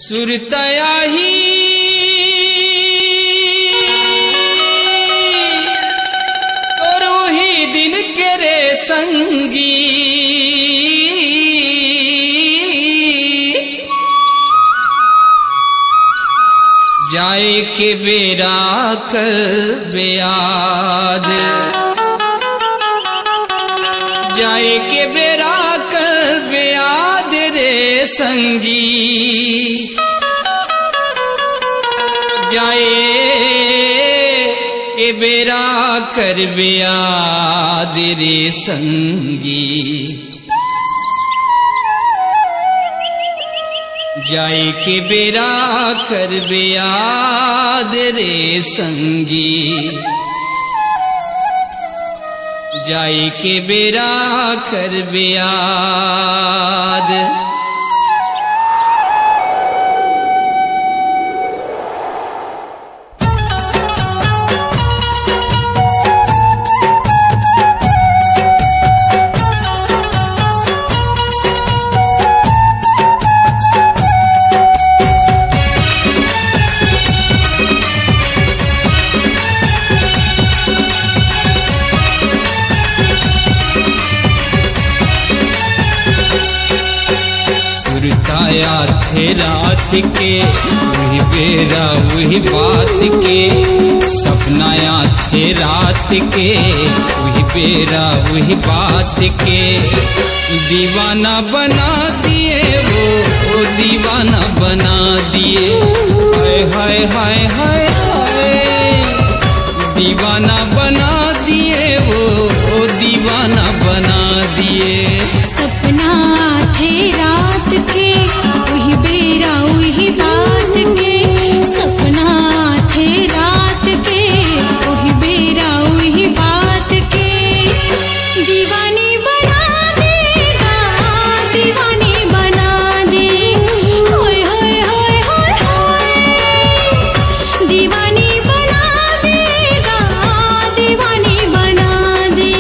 सुरतया ही करो ही दिन के रे संगी, जाए के बेरा कर बेयाद, जाए के बेरा कर बेयाद रे संगी, जाए के बेरा कर बेयाद रे संगी, जाए के बेरा कर बेयाद रे संगी, जाए के बेरा कर बेयाद। थे रात के वही बेरा वही बात के, सपनाया थे रात के वही बेरा वही बात के, दीवाना बना दिए वो दीवाना बना दिए, हाय हाय हाय हाय हाय, दीवाना बना दिए वो दीवाना बना दिए। सपना थे रात के वही बेरा वही बात के, सपना थे रात के वही बेरा वही बात के, दीवानी बना देगा दीवानी बना दे, होय होय होय होय होय, दीवानी बना देगा दीवानी बना दे।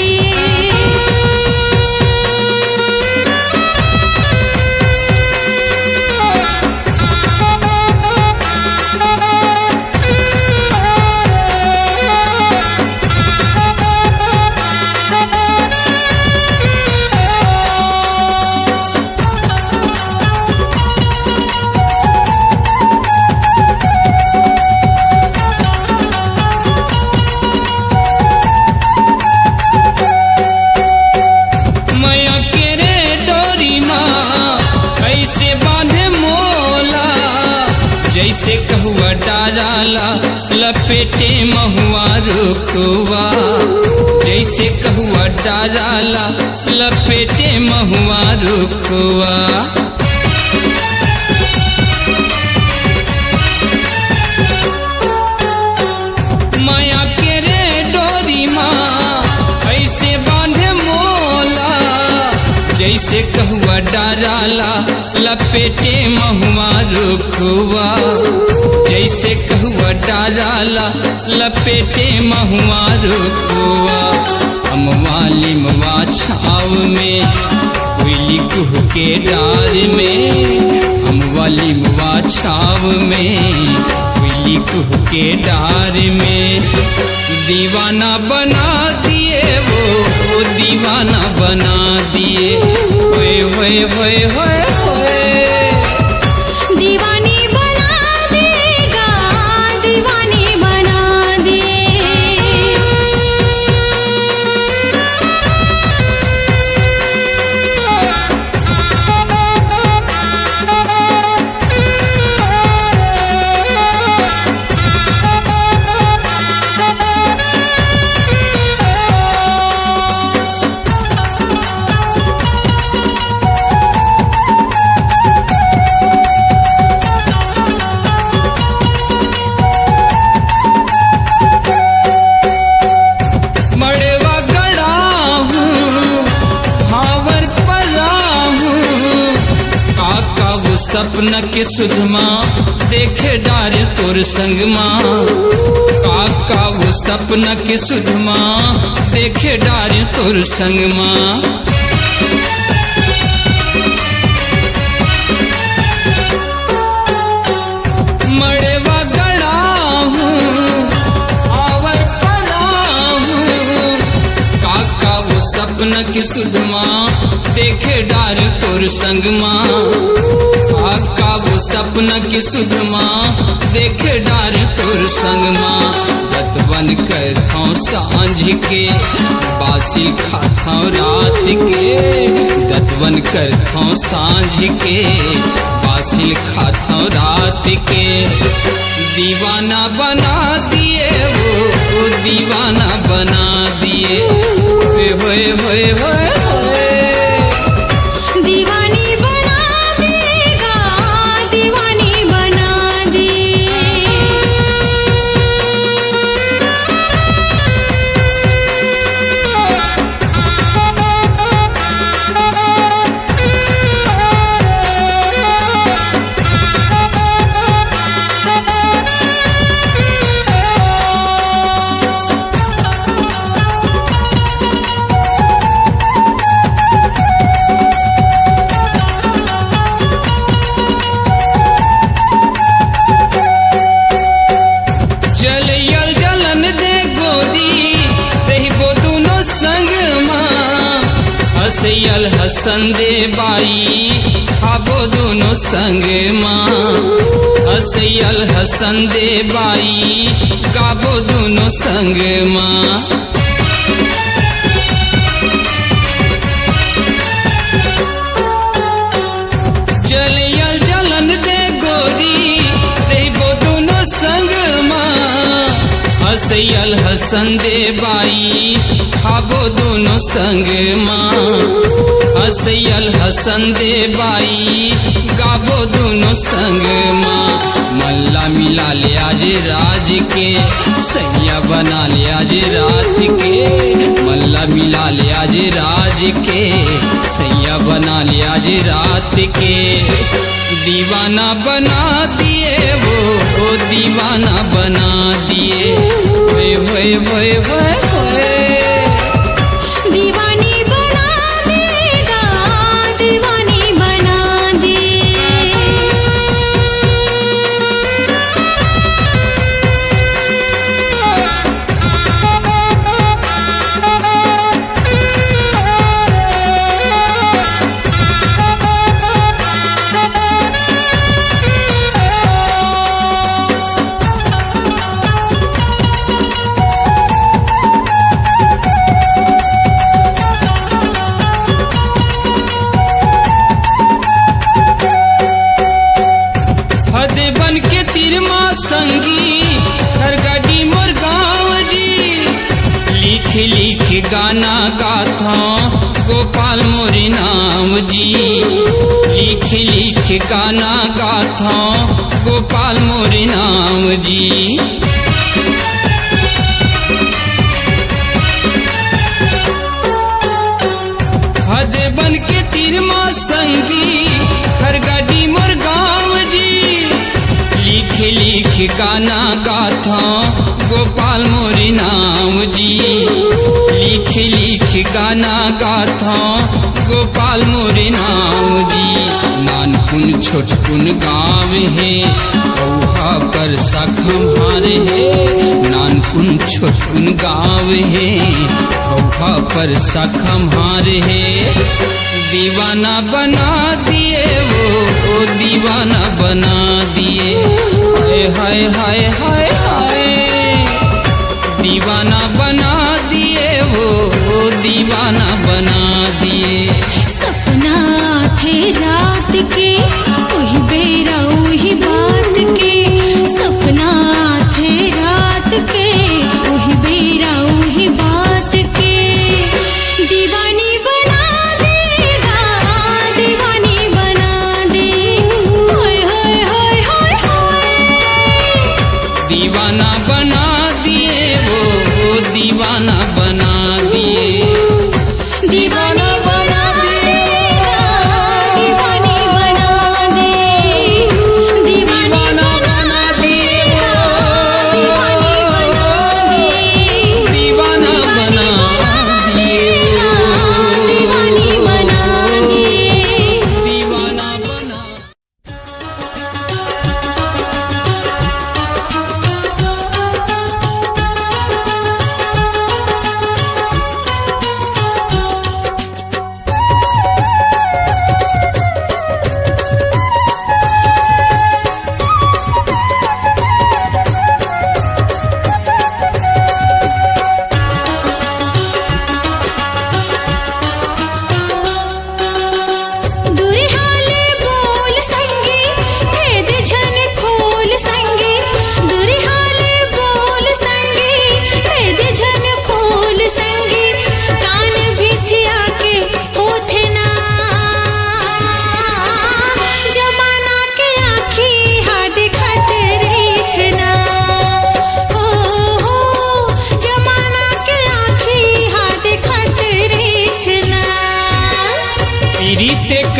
जैसे कहुआ डाराला लपेटे महुआ रुखवा, जैसे कहुआ डाराला लपेटे महुआ रुखवा, माया के रे डोरी माँ ऐसे बांधे मोला, जैसे कहुआ डाराला लपेटे महुआ रुखवा, जैसे कहुआ डाराला लपेटे महुआ रुखवा, अमवाली मवा छाव में कोयली कुह के डार में, अमवाली मवा छाव में कोयली कुह के डार में, दीवाना बना दिए वो दीवाना बना दिए, होए होए होए होए होए, दीवानी बना देगा दीवानी बना दे। सपना के सुधमा देखे डार तोर संगमा, काका वो सपना के सुधमा देखे डार तोर संगमा, सपन की सुधमा देखे डार तोर संग माँ। आका वो सपन की सुधमा देखे डार तोर संग माँ। दतवन करथौं सांझ के बासिल खाथौं रात के। दतवन करथौं सांझ के बासिल खाथौं रात के। दीवाना बना दिए वो दीवाना बना दिए। होए होए होए होए होए। दीवानी बना देगा, दीवानी बना दे। जलियल जलन दे गोरी रहिबो दोनों संग माँ। हसियल हसन दे बाई खाबो दोनों संग माँ। हसियल हसन दे बाई गाबो दोनों संग माँ। जलियल जलन दे गोरी रहिबो दोनों संग माँ। हसियल हसन दे बाई खाबो दोनों संग माँ। हसियल हसन दे बाई गाबो दोनों संग माँ। मल्ला मिला ले आज राज के सैया बना ले आज रात के। मल्ला मिला ले आज राज के सैया बना ले आज रात के। दीवाना बना दिए वो दीवाना बना दिए। होए होए होए होए होए। दीवानी बना देगा, दीवानी बना दे। बन के तिरमा संगी घर गाड़ी मोर गाँव जी। लिख लिख गाना गाथौं गोपाल मोरी नाम जी। लिख लिख गाना गाथौं गोपाल मोरी नाम जी। हद बन के तिरमा संगी घर गाड़ी मोर गाँव जी। लिख लिख गाना गाथौं गोपाल मोरी नाम जी। लिख लिख गाना गाथौं गोपाल मोरी नाम जी। नानकुन छोटकुन गाँव है कौहा पर सखम्हार है। नानकुन छोटकुन गाँव है कौहा पर सखम्हार है। दीवाना बना दिए वो दीवाना बना दिए। हाय हाय हाय हाय हाय। दीवाना बना दिए वो दीवाना बना दिए। सपना थे रात के वही बेरा वही बात के। सपना थे रात के वही बेरा वही बात के। दीवानी बना देगा, दीवानी बना दे। होए होए होए होए होए। दीवाना बना दिए वो दीवाना बना दिए। दीवानी बना देगा, दीवानी बना दे। दीवानी बना देगा, दीवानी बना दे।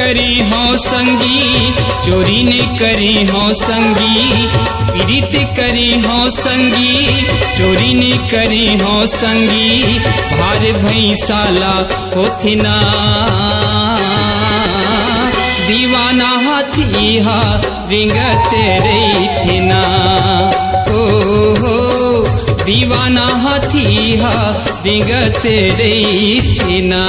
करी हो संगी, चोरी ने करी हो संगी, पीड़ित करी हो संगी, चोरी ने करी हो संगी, भार भैंसाला होथिना दीवाना हाथी हा रिंगत रहिथिना, हो दीवाना हाथी हा रिंगत रहिथिना।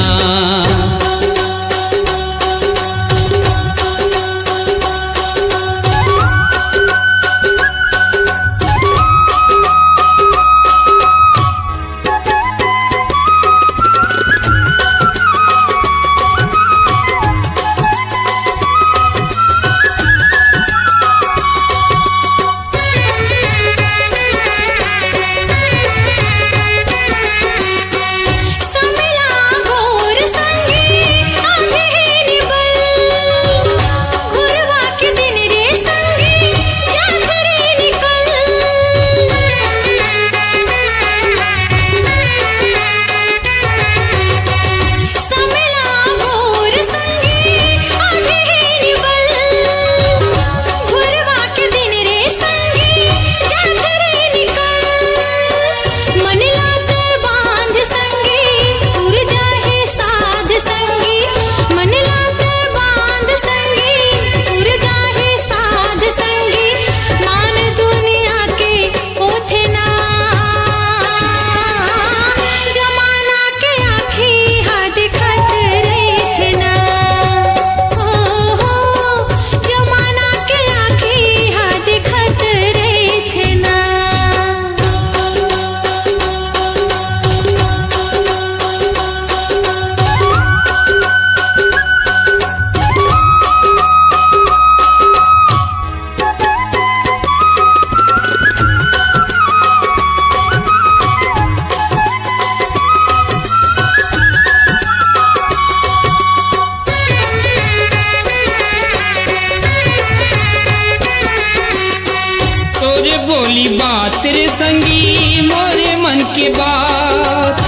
बोली बात रे संगी मोरे मन के बात,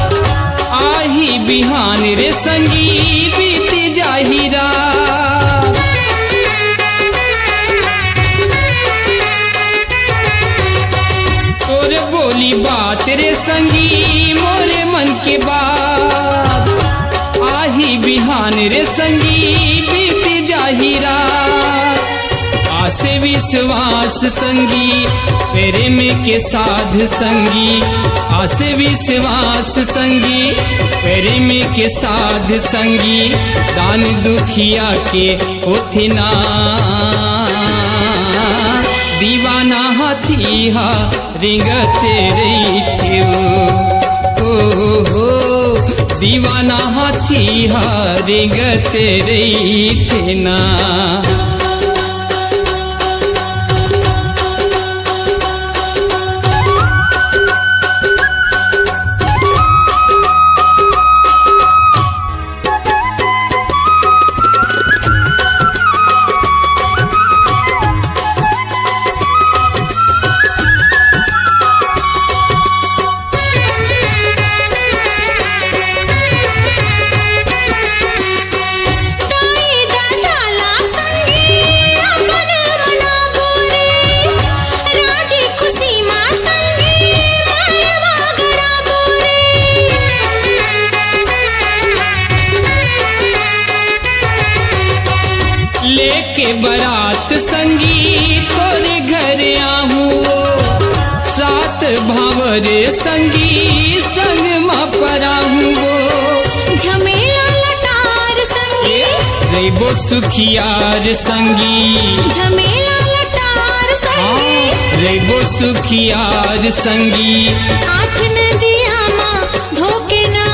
आही बिहान रे संगी बीत जाही रात। तोरे बोली बात रे संगी मोरे मन के बात, आही बिहान रे संगी बीत जाही रात। आसे विश्वास संगी फेरे में के साध संगी, आसे विश्वास संगी फेरे में के साध संगी, दान दुखिया के होथिना दीवाना हाथी हा रिंगत रहिथियो, हो दीवाना हाथी हा रिंगत रहिथिना। लेके बारात संगी तोरे घर आहूँ, सात भावर संगी संग मा पराहूँ वो। झमेला लटार संगी रेबो सुखियार संगी, झमेला लटार संगी रेबो सुखियार संगी, हाथ नदिया माँ धोके ना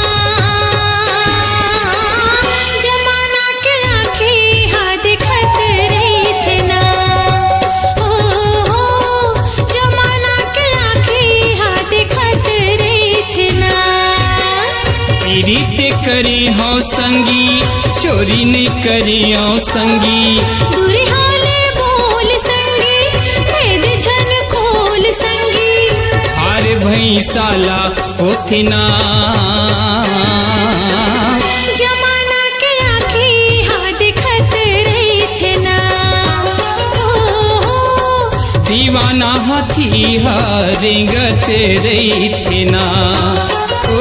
जमाना के आँखें हाथ देखत रही थे ना, हो जमाना के आँखें हाथ देखत रही थे ना। पीड़ित करी हो संगी चोरी नहीं करी हो संगी, दूरी हाले बोल संगी भेद झन खोल संगी, हार भैंसाला होथिना जमाना के आँखें हाथ देखत दीवाना हाथी रेंगत रही थे ना। ओ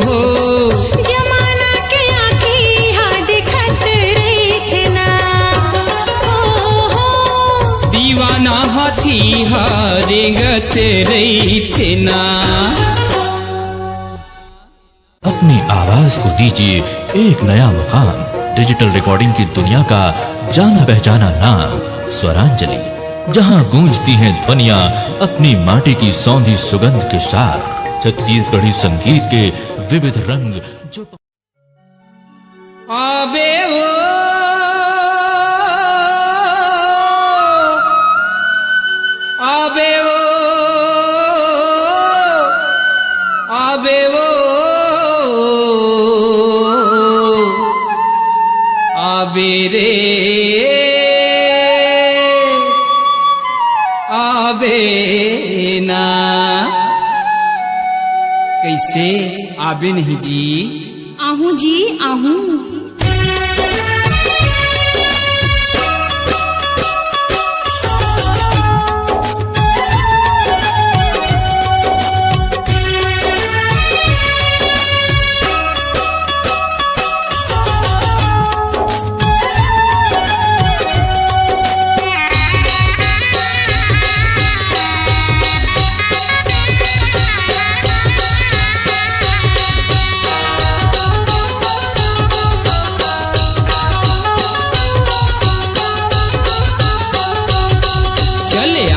हो जमाना के आँखी देखत रही थे ना। ओ हो दीवाना हाथी रेंगत रही थे ना। अपनी आवाज को दीजिए एक नया मुकाम। डिजिटल रिकॉर्डिंग की दुनिया का जाना पहचाना नाम स्वरांजलि, जहां गूंजती हैं ध्वनियां अपनी माटी की सौंधी सुगंध के साथ। छत्तीसगढ़ी संगीत के विविध रंग जो आबे वो आबे वो आबे वो आबे रे आबे ना। कैसे आबे नहीं जी? आहूँ जी आहूँ।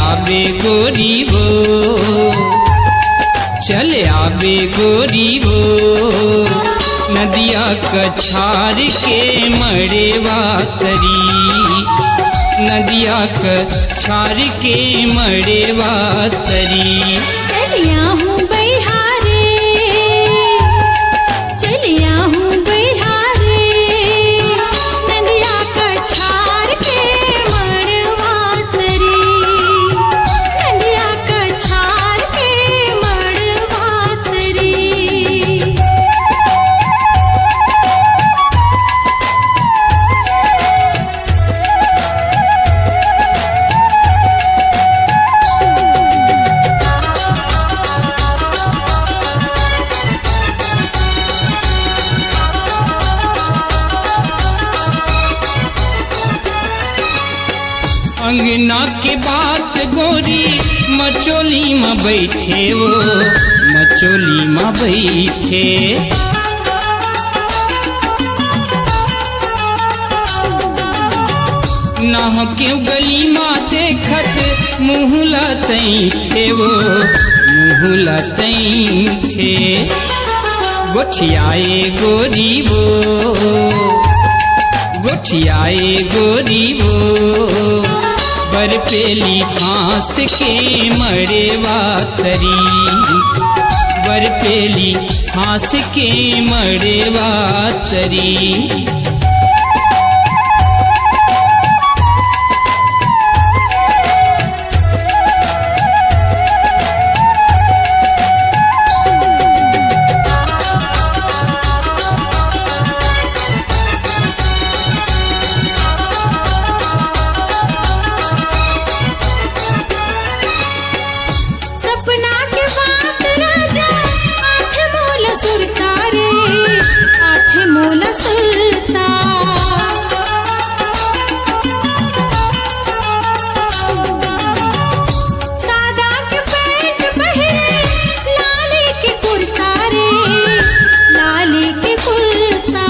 आबे गोरी वो चले आबे गोरी वो नदिया कछार के मड़ेवा तरी। नदिया कछार के मड़ेवा तरी। चलिया हूँ बिहारे चलिया हूँ बिहारे नदिया कछार के मड़वा तरी। नदिया कछार के मड़वा तरी। अंगना के बात गोरी मचोली में बैठे वो मचोली में बैठे। ना क्यों गली में देखत मुहला तैठे वो मुहला तैठे। गोठियाए गोरी वो गोठियाए गोरी वो बरपेली घास के मड़ेवा तरी। बरपेली घास के मड़ेवा तरी। सपना के बात राजा आँख मोला सुरता रे आँख मोला सुरता। सादा के पैंट पहिरे लाली के कुर्ता रे लाली के कुर्ता।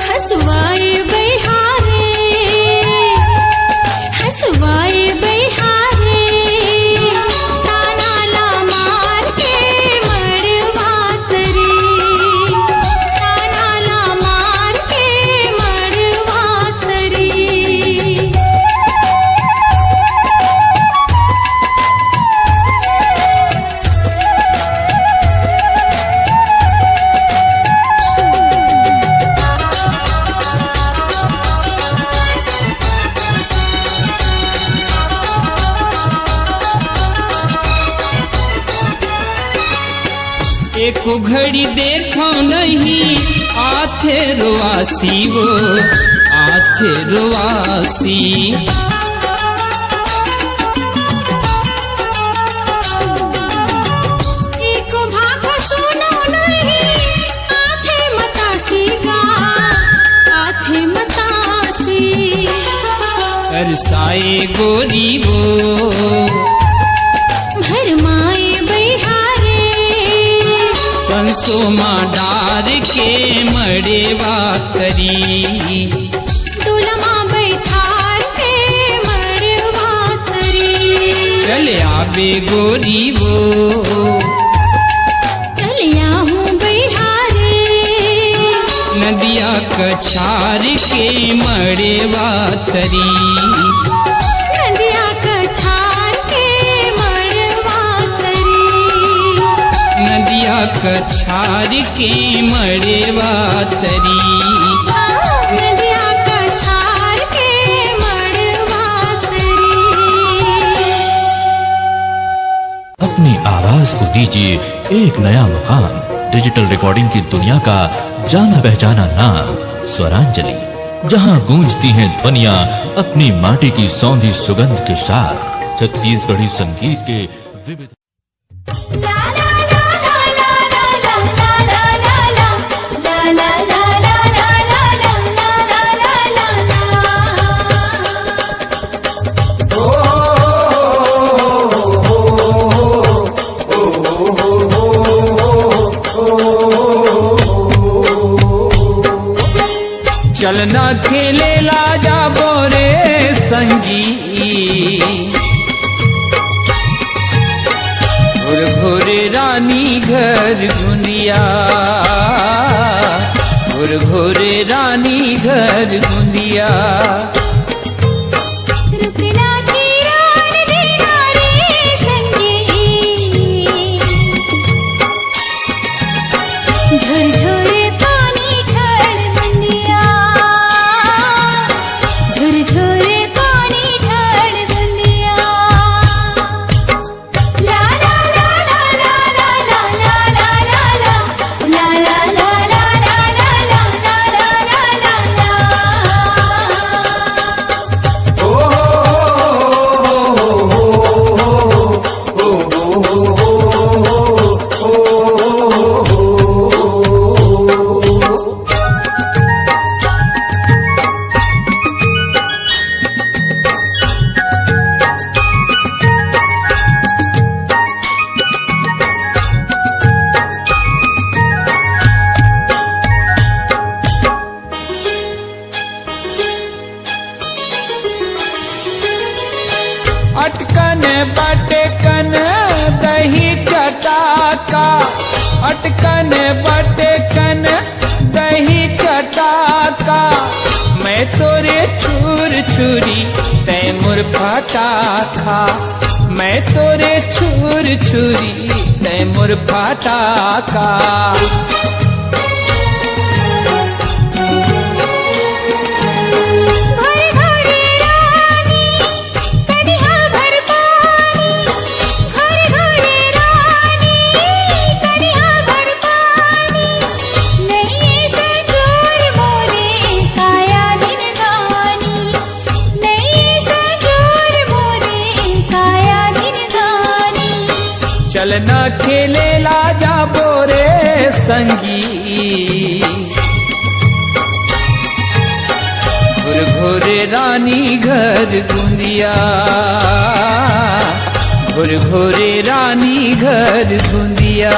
हसवाए बिहारे हसवाए बिहारे ताना ला मार के मड़वा तरी। ताना ला मार के मड़वा तरी। एको घड़ी देखो नहीं आथे रुआसी वो आथे रुआसी। तरसाए गोरी वो भरमाए बिहारे संसो माँ डार के मड़ेवा करी दुलमा बैठार के मड़वा तरी चले आबे गोरी वो चलिया हूँ बिहारे नदिया कछार के मड़ेवा तरी नदिया कछार के मड़वा तरी नदिया कछार के मड़ेवा तरी नदिया कछार के मड़वा तरी अपनी आवाज को दीजिए एक नया मुकाम। डिजिटल रिकॉर्डिंग की दुनिया का जाना पहचाना नाम स्वरांजलि, जहां गूंजती हैं ध्वनियां अपनी माटी की सौंधी सुगंध के साथ छत्तीसगढ़ी संगीत के विविध। ला ला ला ला ला ला ला ला ला ला ला ला चलना खेले ला जाबो रे संगी घुर घुरे रानी घर गुंदिया घुर घुरे रानी घर गुंदिया रुकना की रान देना रे संगी झरझरे पानी ठड़ बंदिया झरझरे पानी ठड़ बंदिया ला ला ला ला ला ला ला ला ला ला ला ला अटकन बटकन दही चटाका अटकन बटकन दही चटाका मैं तोरे छुर छुरी तैमुर फटाखा मैं तोरे छुर छुरी तैमुर फटाखा चलना खेले ला जाबो रे संगी घुर घुरे रानी घर गुंदिया घुर घुरे रानी घर गुंदिया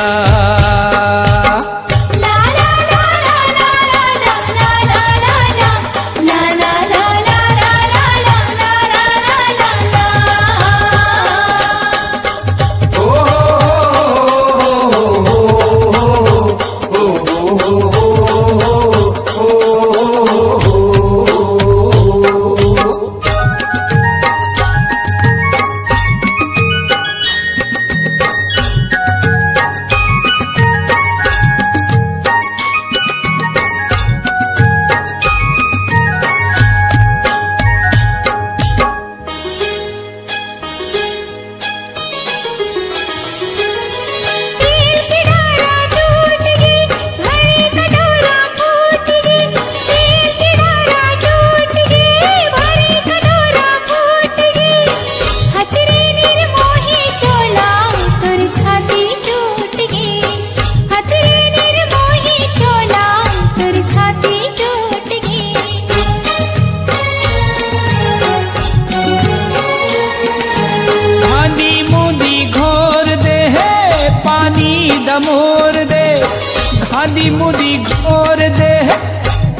नादी मुदी घोर दे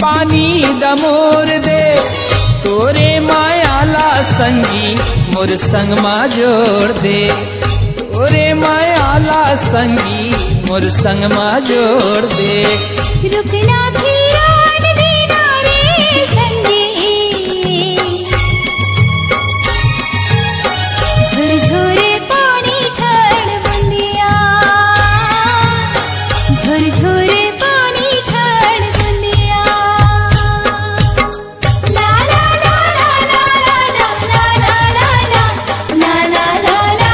पानी दमोर दे तोरे मायाला संगी मोर संग मा जोड़ दे तोरे मायाला संगी मोर संग मा जोड़ दे रुकना खियान देना रे संगी झुरझुरे पानी ठंड बंदिया झुरझुरे पानी ठंड बंदिया ला ला ला ला ला ला ला ला ला ला ला ला ला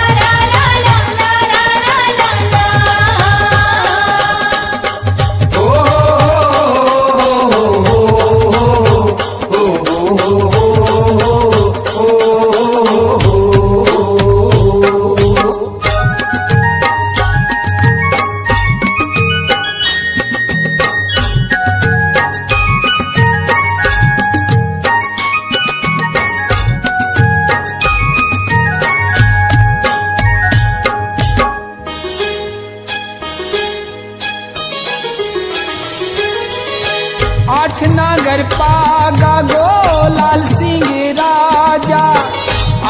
ला आठ नागर पागा गोलाल सिंह राजा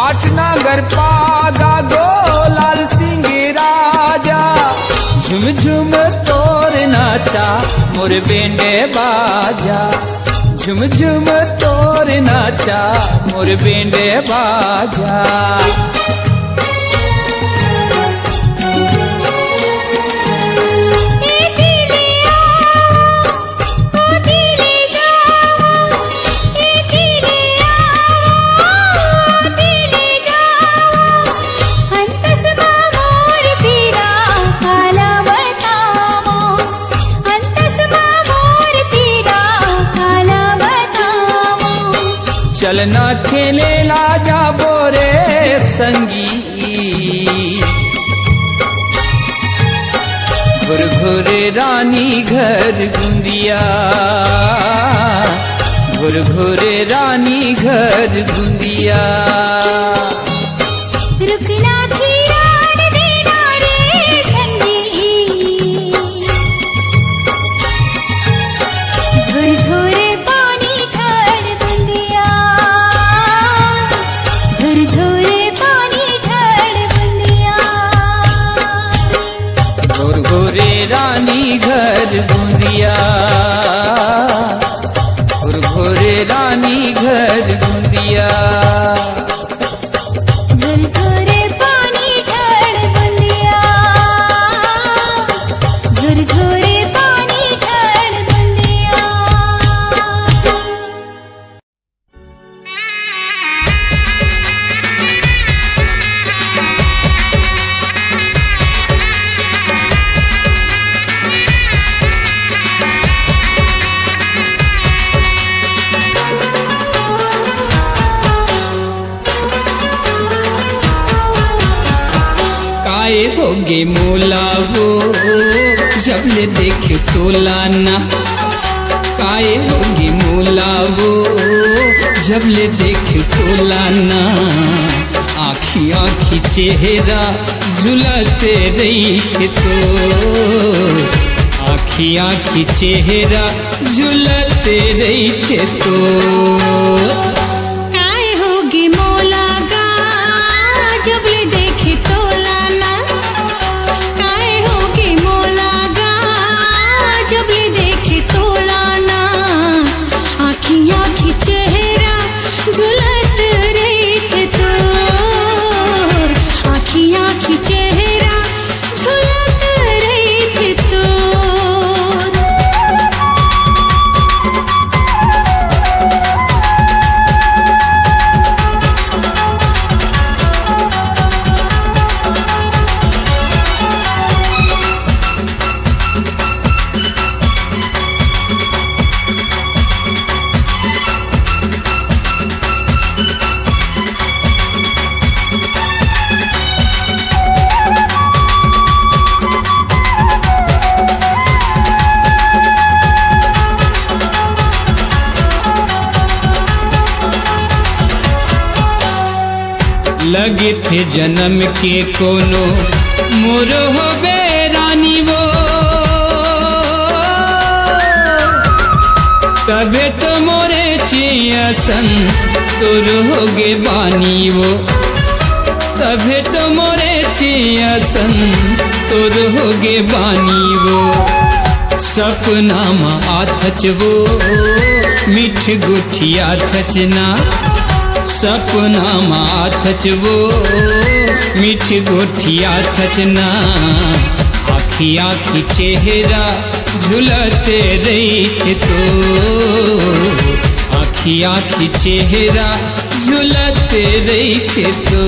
आठ नागर पागा गोलाल सिंह राजा झुम झुम तोर नाचा मोर बेंडे बाजा झुम झुम तोर नाचा मोर बेंडे बाजा चलना खेले ला जा बोरे संगी घुर घुरे रानी घर गुंदिया घुर घुरे रानी घर गुंदिया रुकना खियान देना रे संगी झुरझुरे पानी ठंड बंदिया झुरझुरे पानी ठंड बंदिया घुर घुरे रानी घर गुंदिया घुर घुरे रानी घर गुंदिया झुरझुरे पानी ठंड बंदिया झुरझुरे पानी ठंड बंदिया काए होगे मोला वो जब ले देखे तोलाना काए होगे मोला वो जब ले देखे तोलाना आखी आखी चेहरा झुलाते रही तो आखी आखी चेहरा झुलाते रही तो काय होगी मोला गा जब ले देखे तोलाना काय होगी मोला गा जब ले देखे तोलाना आखी आखी चेहरा झुलत रही थे तो आखी आखी चेहरा झुलत रही थे तो लगे थे जन्म के कोनो मोर हो बेरानी वो चियासन तुर होगे बानी वो, तभी तो मोरे चियासन तुर होगे बानी वो। सपना मा आथच वो मीठ गुठिया थचना, सपना मा आथच वो मीठ गुठिया थचना। आखी आखी चेहरा झुलते रही तो, आखी आखी चेहरा झुलते रही तो।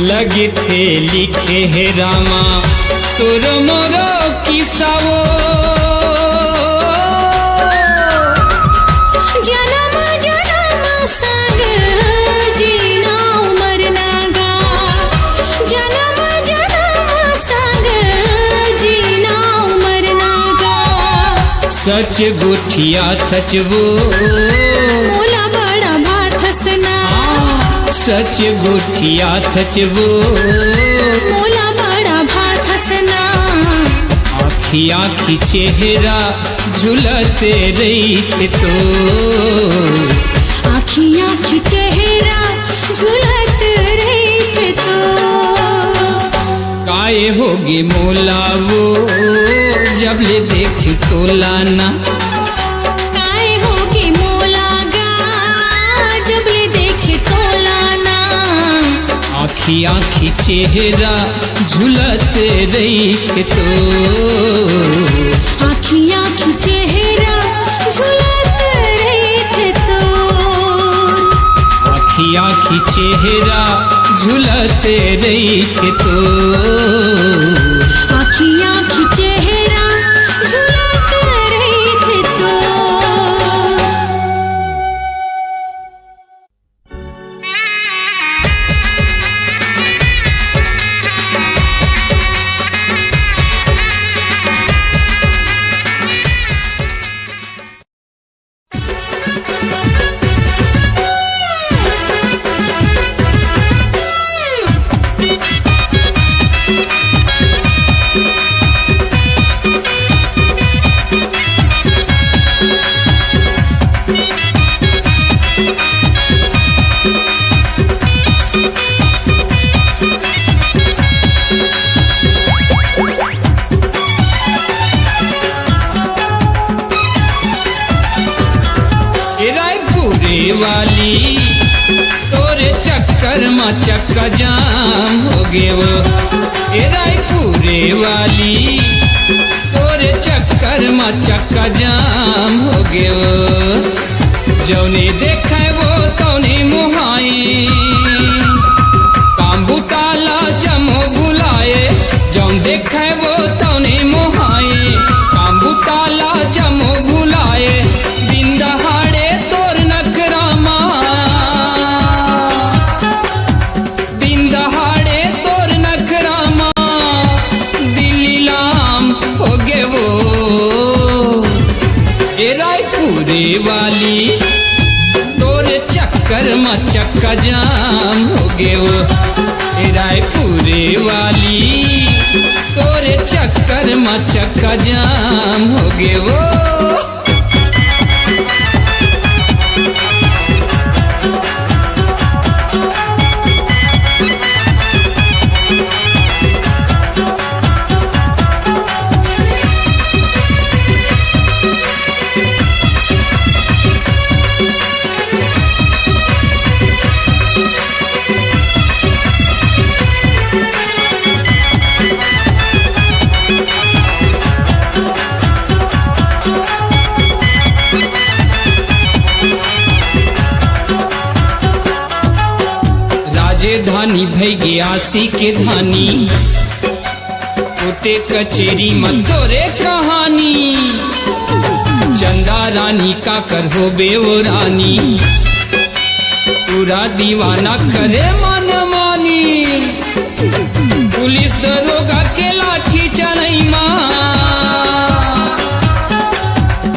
लगे थे लिखे है रामा तोर मोरो किस्साओ, जन्म जन्म संग जीना मरना गा, जन्म जन्म संग जीना मरना गा। सच गुठिया थचवो मोला बड़ा भात हसना, सच गुठिया थचवो मोला बड़ा भात हसना। आखी आखी चेहरा झुलते रही तो, आखी आखी चेहरा झुलत रही तो। काए होगी मोला वो जब ले देख तो लाना, काए होगी मोला गा जब ले देख तो लाना। आखी आखी चेहरा झुलते रही तो, आखी आखी चेहरा झुलत रही तो। आखी आखी चेहरा झुलते रही तो, आखी आखी चेहरा झुलत रही तो। वाली तोरे चक्कर में चक्का जाम हो गे वो, ए रायपुरे वाली तोरे तोरे चक्कर में चक्का जाम हो गयो। जौने देखे वो तौने मुहाई, काम बुताला जमो बुलाए। जौन देखे वो तौने मुहाई, काम बुताला जमो बुलाए। दिन दहाड़े तोर नखरामा, दिन दहाड़े तोर नखरामा, दिल्ली लाम हो गे वो। ए रायपुरे वाली तोरे चक्कर में चक्का जाम हो गे वो। ए रायपुरे वाली तोरे चक्कर में चक्का जाम हो गे वो। धानी भई गयासी के धानी, कोटे कचेरी में तोरे कहानी। चंदा रानी का कर हो बेओ रानी, पूरा दीवाना करे मन मानी। पुलिस दरोगा के लाठी चलई माँ,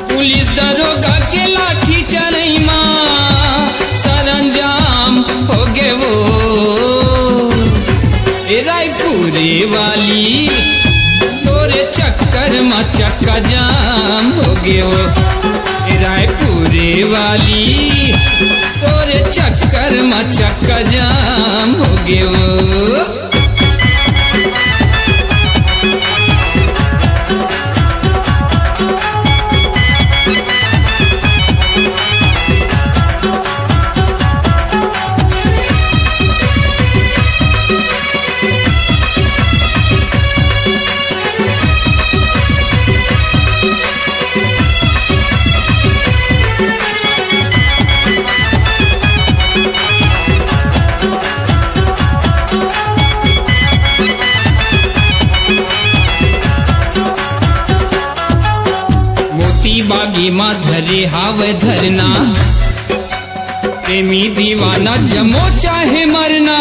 पुलिस दरोगा के लाठी चलई माँ, सरंजाम हो गे वो। ए रायपुरे वाली तोरे चक्कर में चक्का जाम हो गयो। ए रायपुरे वाली तोरे चक्कर में चक्का जाम हो गयो। बागी माँ धरे हावे धरना, प्रेमी दीवाना जमो चाहे मरना।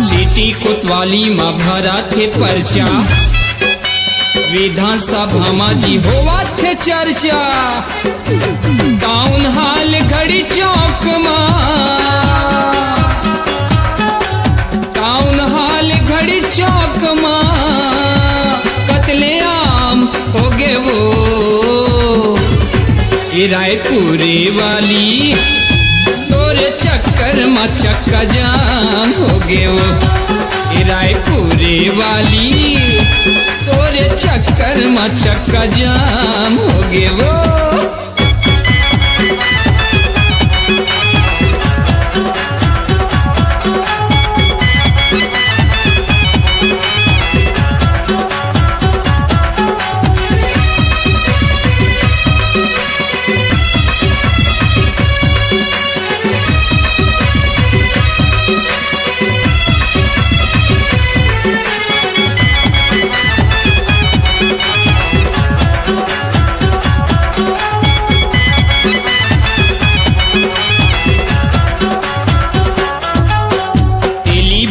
चीटी कोतवाली माँ भरा थे पर्चा, विधानसभा माँ जी होवा थे चर्चा। टाउन हाल घड़ी चौक माँ, टाउन हाल घड़ी चौक माँ, कतले आम हो गे वो। ए रायपुरे वाली तोरे चक्कर में चक्का जाम हो गे वो। ए रायपुरे वाली तोरे चक्कर में चक्का जाम हो गे वो।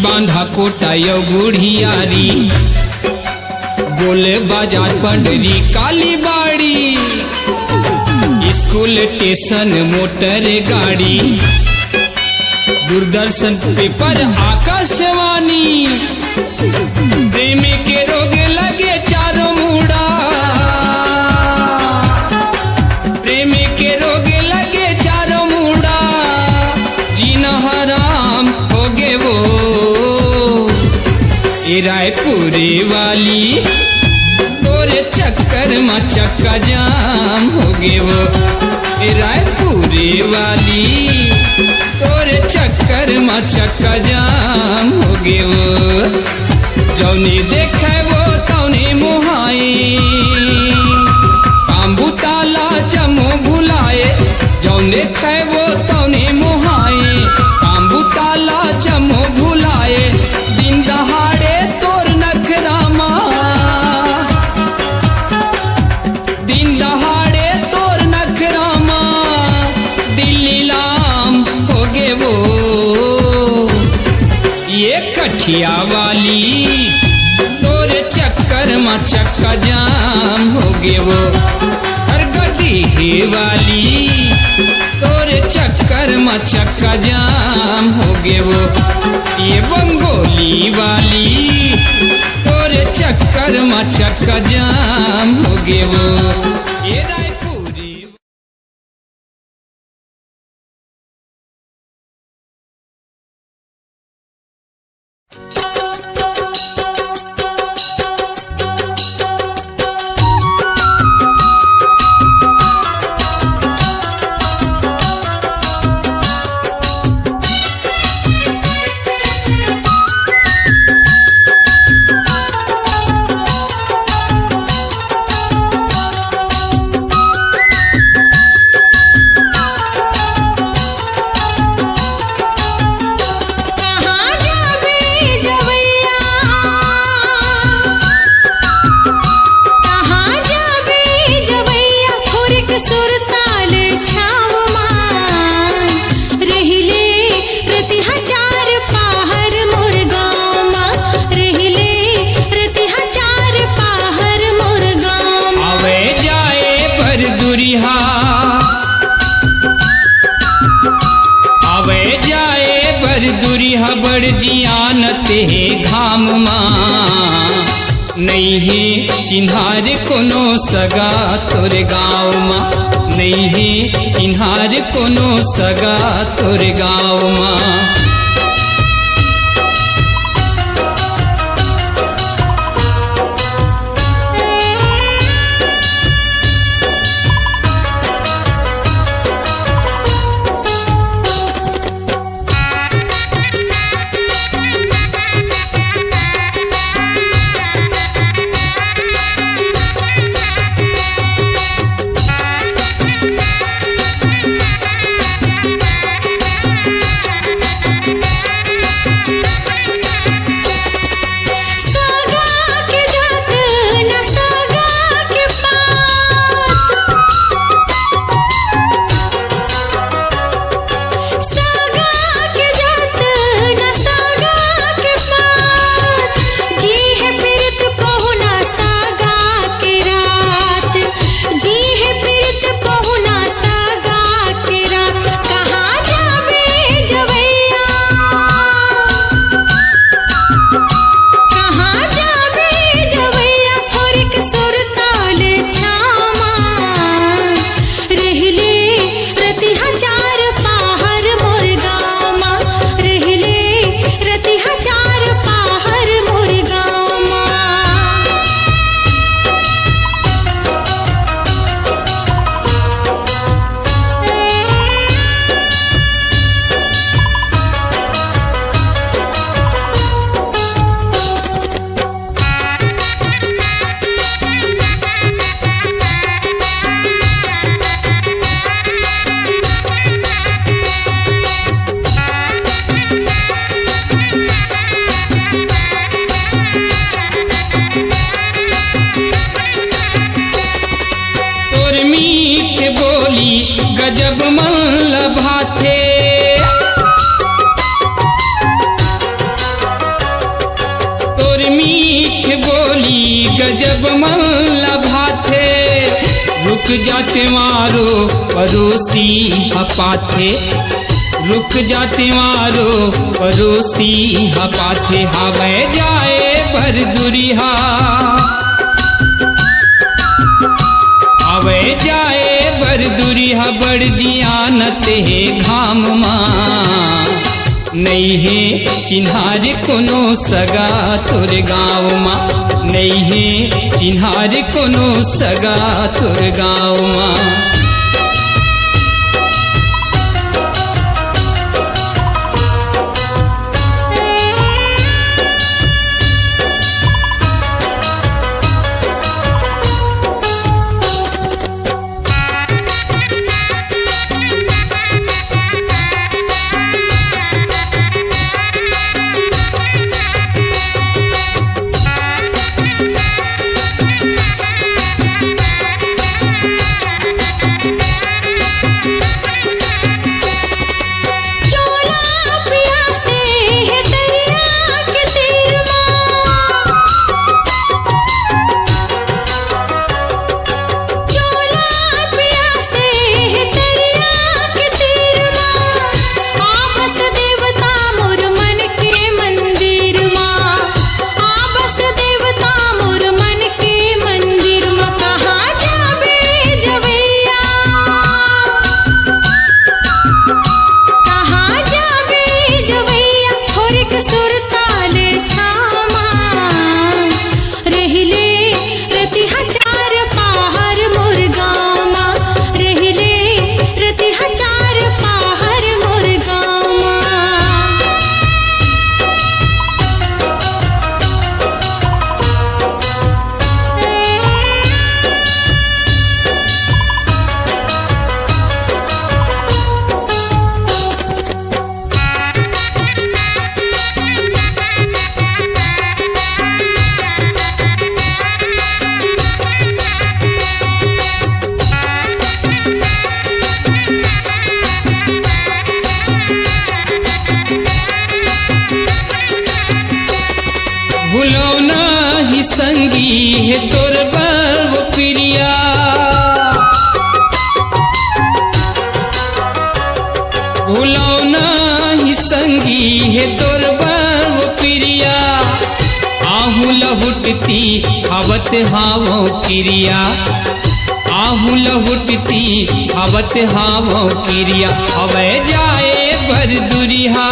बांधा कोटा यो गुढ़ियारी, गोल बाजार पंडरी काली बाड़ी। स्कूल स्टेशन मोटर गाड़ी, दूरदर्शन पेपर आकाशवाणी। प्रेम के रोग लगे चारों मुड़ा, प्रेम के रोग लगे चारों मुड़ा। जीना हराम हो गे वो। ए रायपुरे वाली तोरे चक्कर में चक्का जाम हो गे वो। ए रायपुरे वाली तोरे चक्कर में चक्का जाम हो गे वो। जौनी देखे वो तौने मोहाए काम्बू ताला जमो भुलाए जौने खैबो तौने मोहाए काम्बू ताला जमो भुलाए दिन दहाड़े तोर नखरामा दिन दहाड़े तोर नखरामा दिल्ली लाम हो गे वो ये कठिया वाली तोरे चक्कर में चक्का जाम हो गे वो हर गड्डी वाली तोरे चक्कर में चक्का जाम हो गे वो ये बंगोली वाली तोरे चक्कर में चक्का जाम हो गे वो ये रायपुरी बड़ जियान ते घाम माँ नहीं है चिन्हार कोनो सगा तोर गाँव माँ नहीं है चिन्हार कोनो सगा तोर गाँव माँ गजब मन लभाथे तोर मीठ बोली गजब मन लभाथे रुक जाते मारो पड़ोसी हपाथे रुक जाते मारो पड़ोसी हपाथे हवे जाए भर दुरिहा हवे जाए बर दुरिहा बड़ जियानते घाम माँ नहीं है चिन्हार कोनो सगा तोर गाँव माँ नहीं है चिन्हार कोनो सगा तोर गाँव माँ संगी है तोर बल वो प्रिया। भूलो नहीं संगी है तोर बल वो प्रिया। आहू लहुटती आवत हावो क्रिया। आहू लहुटती आवत हावो क्रिया। अवे जाए बर दुरिहा।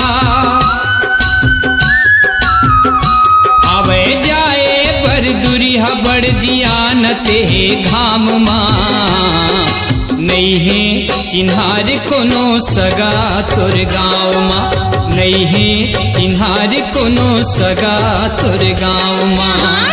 अवे जाए बर दुरिहा बड़ जियान ते घाम माँ। नहीं है चिन्हार कोनो सगा तोर गाँव माँ। नहीं है चिन्हार कोनो सगा तोर गाँव माँ।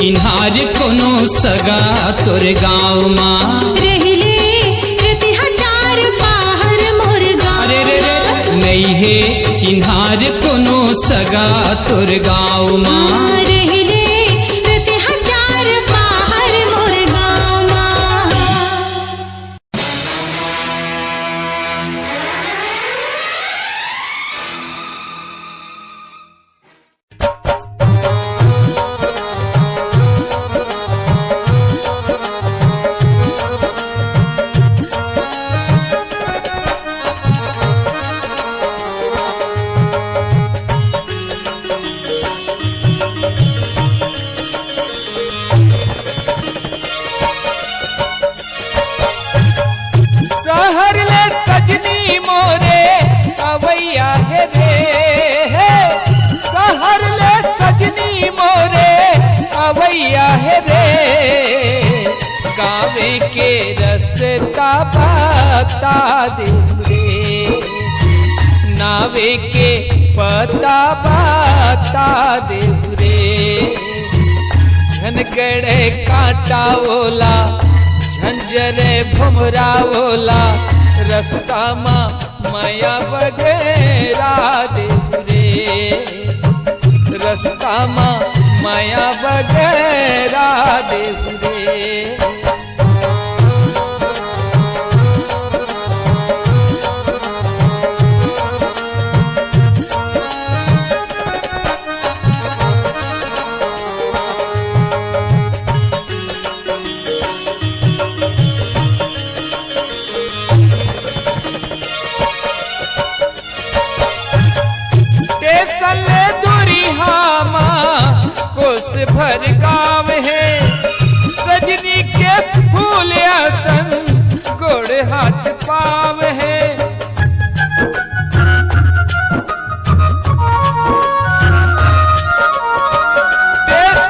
चिन्हार कोनो सगा तोर गाँव माँ। रहिले रति हजार पाहर मोर गाँव। अरे रे रे नहीं है चिन्हार कोनो सगा तोर गाँव माँ। रहिले रति हजार पाहर मोर गाँव माँ। सहर ले सजनी मोरे अवैया है रे। सहर ले सजनी मोरे अवैया है रे। गावे के रस्ता बता दे रे। नावे के पता बता दे रे। झनगड़े कांटा ओला झंझरे भुमरा ओला। रस्ता माँ माया बगेरा दे रे। रस्ता माँ माया बगेरा दे रे। सले दुरिहा माँ कोस भर गाँव है। सजनी के फूल आसन गोड़ हाथ पाव है।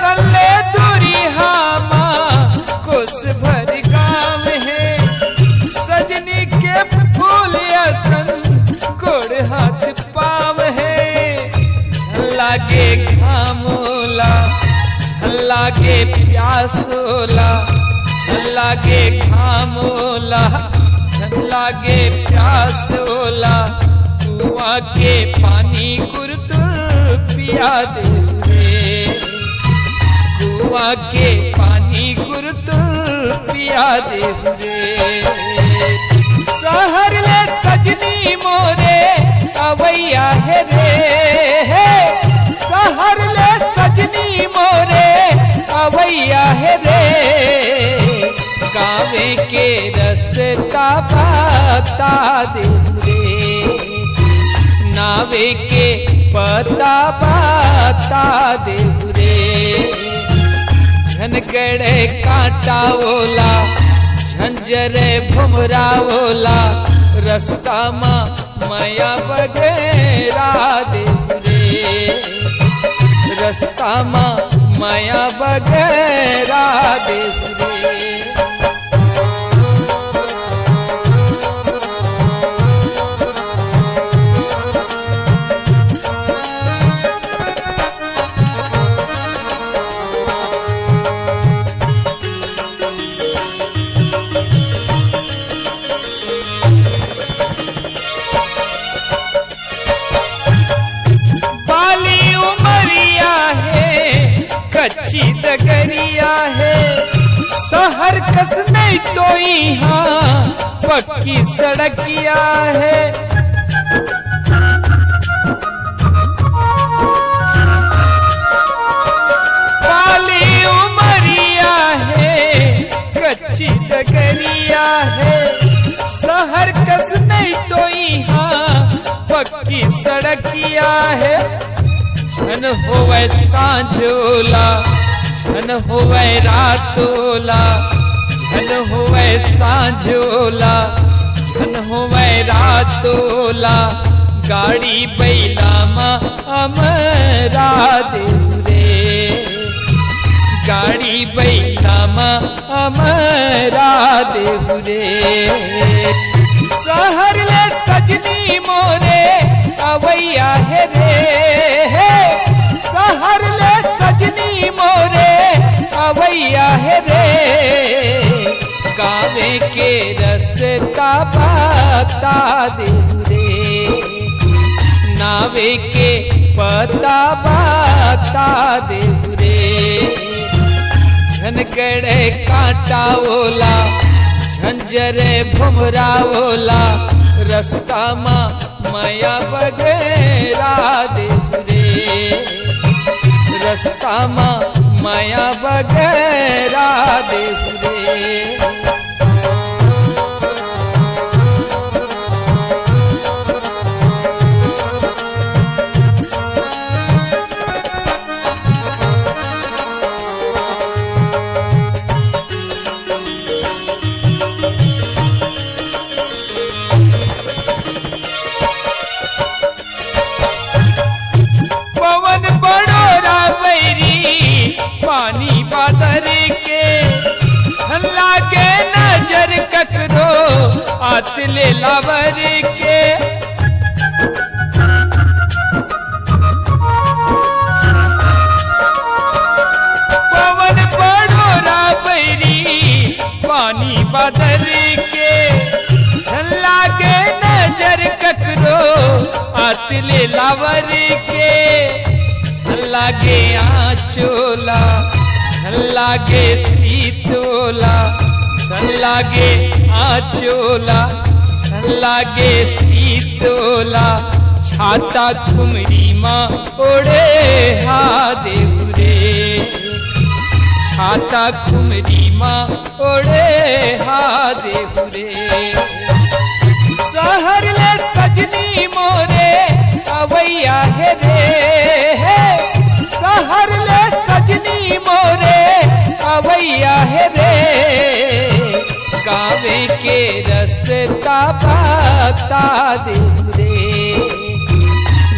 सले दुरिहा माँ कोस भर गाँव है। सजनी के फूल आसन गोड़ हाथ पाव है। लागे घामोला झल्लागे प्यासोला। झल्लागे घामोला झल्लागे प्यासोला। कुआं के पानी गुरतुल पिया दे रे। कुआं के पानी गुरतुल पिया दे रे। सहर ले सजनी मोरे अवैया है रे। सहर ले सजनी मोरे अवैया है रे। गावे के रस्ता बता दे रे। नावे के पता बता दे रे। झनगड़े कांटा ओला झंझरे भुमरा ओला। रस्ता माँ माया बगेरा दे रे। रस्ता माँ माया बगेरा दे रे। बाली उमरिया डगरिया है, शहर कस नहीं तो यहाँ पक्की सड़किया है। काली उमरिया है, कच्ची डगरिया है, शहर कस नहीं तो यहाँ पक्की सड़किया है। छन होवे सांझोला, छन होवे रातोला, छन होवे सांझोला, छन होवे रातोला, गाड़ी बैला मा हमरा देउरे, गाड़ी बैला मा हमरा देउरे। शहर ले सजनी मोरे अवैया है रे, शहर ले सजनी मोरे अवैया है रे, गावे के रस्ता बता दे रे, नावे के पता बता दे रे। झनकड़े कांटा ओला, झंझरे भुमरा ओला, रस्ता मा माया बगेरा दे रे, रस्ता मा माया बगेरा दे रे। पानी बादर के छल्ला के नजर ककरो आतले लावर के, पवन बड़ोरा बैरी पानी बादर के छल्ला के नजर ककरो आतले लावर के। लागे आँचोला, लागे सीतोला, लागे आँचोला, लागे सीतोला, छाता खुमरी माँ ओढ़े हा देउरे, छाता खुमरी माँ ओढ़े हा देउरे। शहर ले सजनी मोरे अवैया है रे, शहर ले सजनी मोरे अवैया है रे, गावे के रस्ता बता दे रे,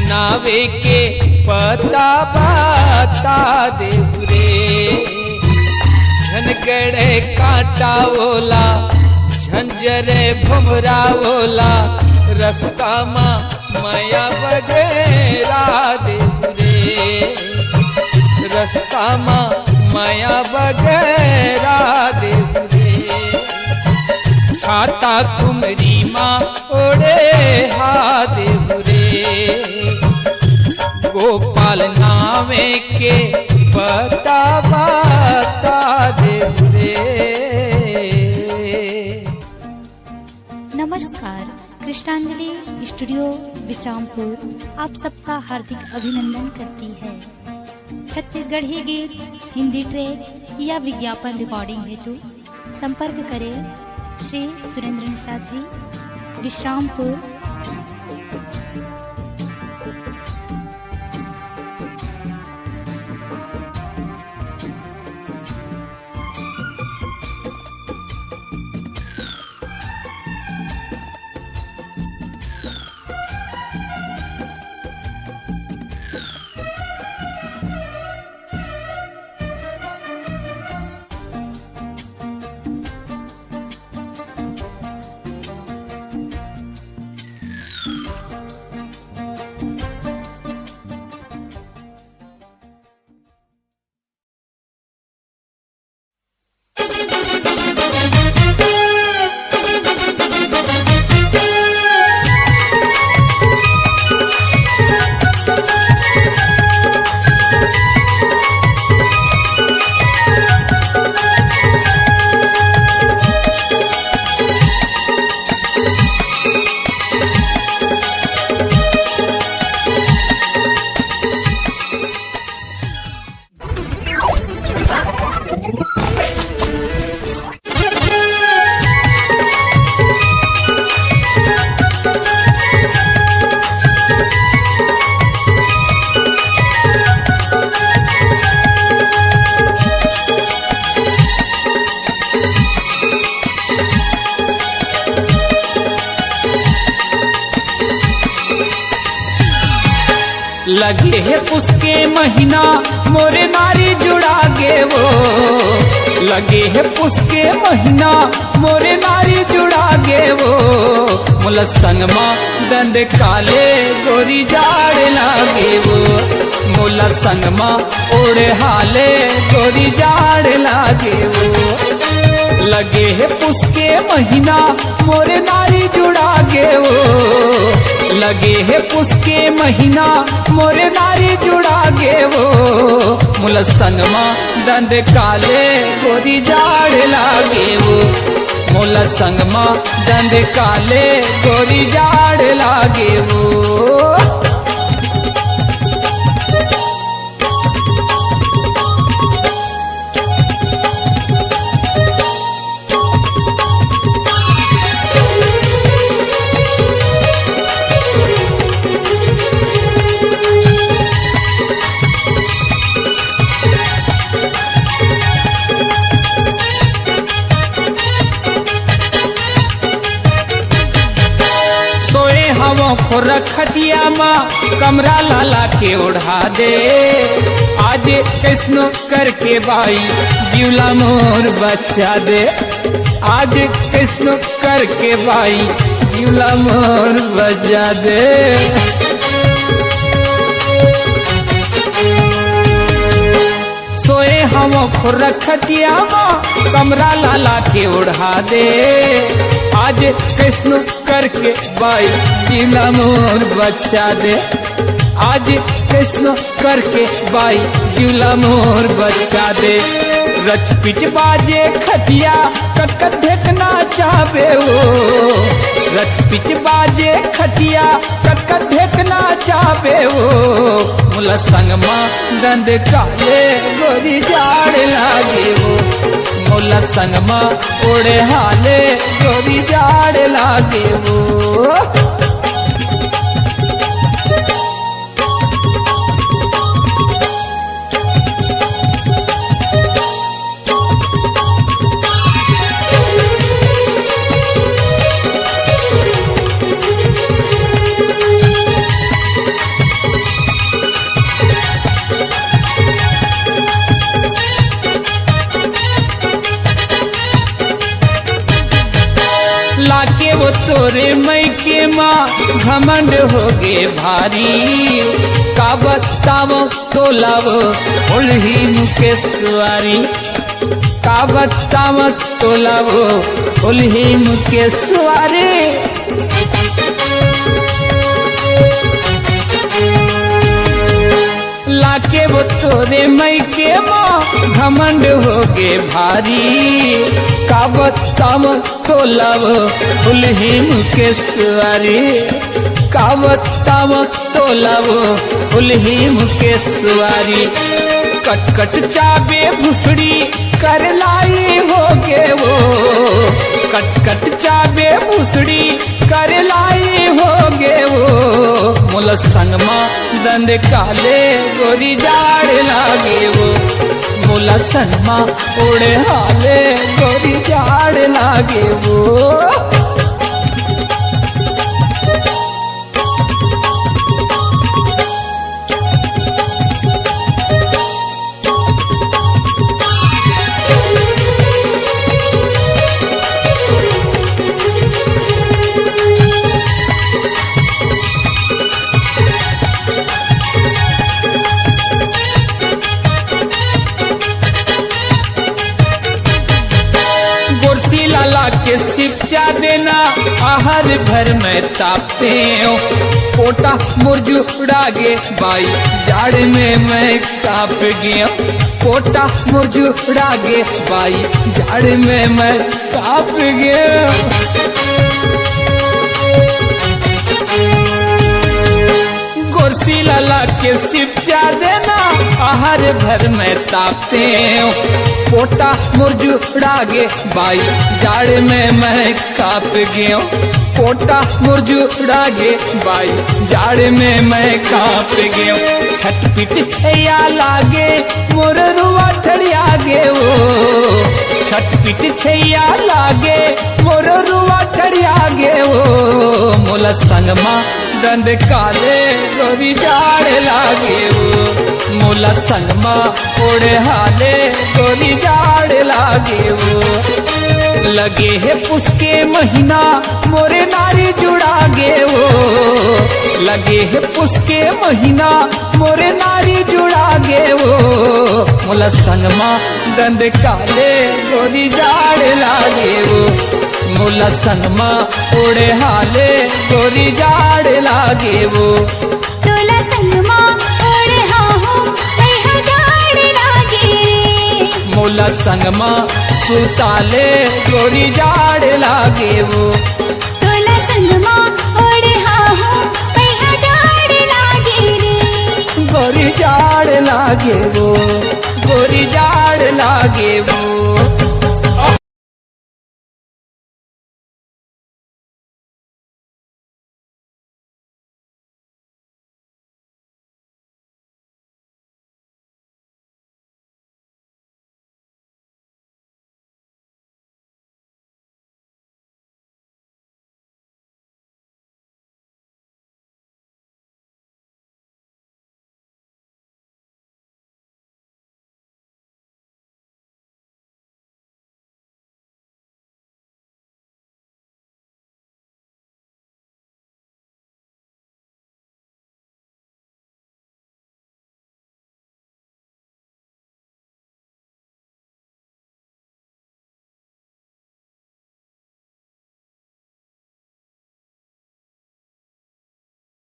नावे के पता बता दे रे। झनकड़े कांटा ओला, झंझरे भुमरा ओला, रस्ता मा माया बगेरा दे रे, रस्ता मा माया बगेरा दे रे। छाता कुमरी माँ ओढ़े हा दे रे, गोपाल नामे के पता बता दे रे। नमस्कार, कृष्णांजलि स्टूडियो विश्रामपुर आप सबका हार्दिक अभिनंदन करती है। छत्तीसगढ़ी गीत, हिंदी ट्रैक या विज्ञापन रिकॉर्डिंग हेतु संपर्क करें श्री सुरेंद्र निषाद जी, विश्रामपुर। लगे है उसके महीना मोरे नारी जुड़ा गे वो, लगे है उसके महीना मोरे नारी जुड़ा गे वो, मोला संगमा दंद काले गोरी जाड़ लागे वो, मोला संगमा ओढ़े हाले गोरी जाड़ लागे वो, लगे है उसके महीना मोरे नारी जुड़ा गे वो, लगे है उसके महीना मोरे नारी जुड़ा गे वो, मुला संगमा दंद काले गोरी जाड़ लागे वो, मुला संगमा दंद काले गोरी जाड़ लागे वो। खोरा खटिया माँ कमरा लाला के उड़ा दे, आज कैसनो करके बाई जीवला मोर बचा दे, आज कैसनो करके बाई जीवला मोर बचा दे। सोए हम खोरा खटिया माँ कमरा लाला के उड़ा दे, आज कृष्ण करके बाई जीला मोर बचा दे, आज कृष्ण करके बाई जीला मोर बचा दे। रच पिच बाजे खटिया कट कट देखना चाहे वो, रच पिच बाजे खटिया कट कट देखना चाहे वो, मुला संगमा दंद काले गोरी जाड़ लागे वो, मुला संगमा ओढ़े हाले गोरी जाड़ लागे वो। लाके वो तोरे मई के माँ घमंड हो गे भारी, का बतावो तोलावो उल्ही मुके सुआरी, का बतावो तोलावो उल्ही मुके सुआरी। लाके वो तोरे मई के माँ घमंड हो गे भारी, का बतावो तोलावो उल्ही मुके सुआरी, का बतावो तोलावो उल्ही मुके सुआरी। कट कट चाबे भुसड़ी कर लाई हो गे वो, कट कट चाबे भुसड़ी कर लाई हो गे वो, मोला संगमा दंद काले गोरी जाड़ लागे वो, मोला संगमा ओढ़े हाले गोरी जाड़ लागे वो। लाला के शिक्षा देना आहार भर में तापते हो, पोटा मुरझुड़ा गे बाई जाड़ में मैं काप गया, पोटा मुरझुड़ा गे बाई जाड़ में मैं काप गया। गोरसी लाला के शिक्षा देना आहार भर में तापते हो, पोटा मुरझुड़ा गे बाई जाड़ में मैं काप गया, पोटा मुरझुड़ा गे बाई जाड़ में मैं काप गया। छटपिट छैया लागे मोर रुआ ठड़िया गे वो, छटपिट छैया लागे मोर रुआ ठड़िया गे वो, मोला संगमा दंद काले गोरी जाड़ लागे वो मोला संगमा ओढ़े हाले गोरी जाड़ लागे वो लगे है पुसके महीना मोरे नारी जुड़ा गे वो लगे है पुसके महीना मोरे नारी जुड़ा गे वो मोला संगमा दंद काले गोरी जाड़ लागे वो मोला संगमा ओढ़े हाले गोरी जाड़ लागे वो तोला संगमा ओढ़े हाहू तैहा जाड़ लागे रे मोला संगमा सुताले गोरी जाड़ लागे वो तोला संगमा ओढ़े हाहू तैहा जाड़ लागे रे गोरी जाड़ लागे वो गोरी जाड़ लागे वो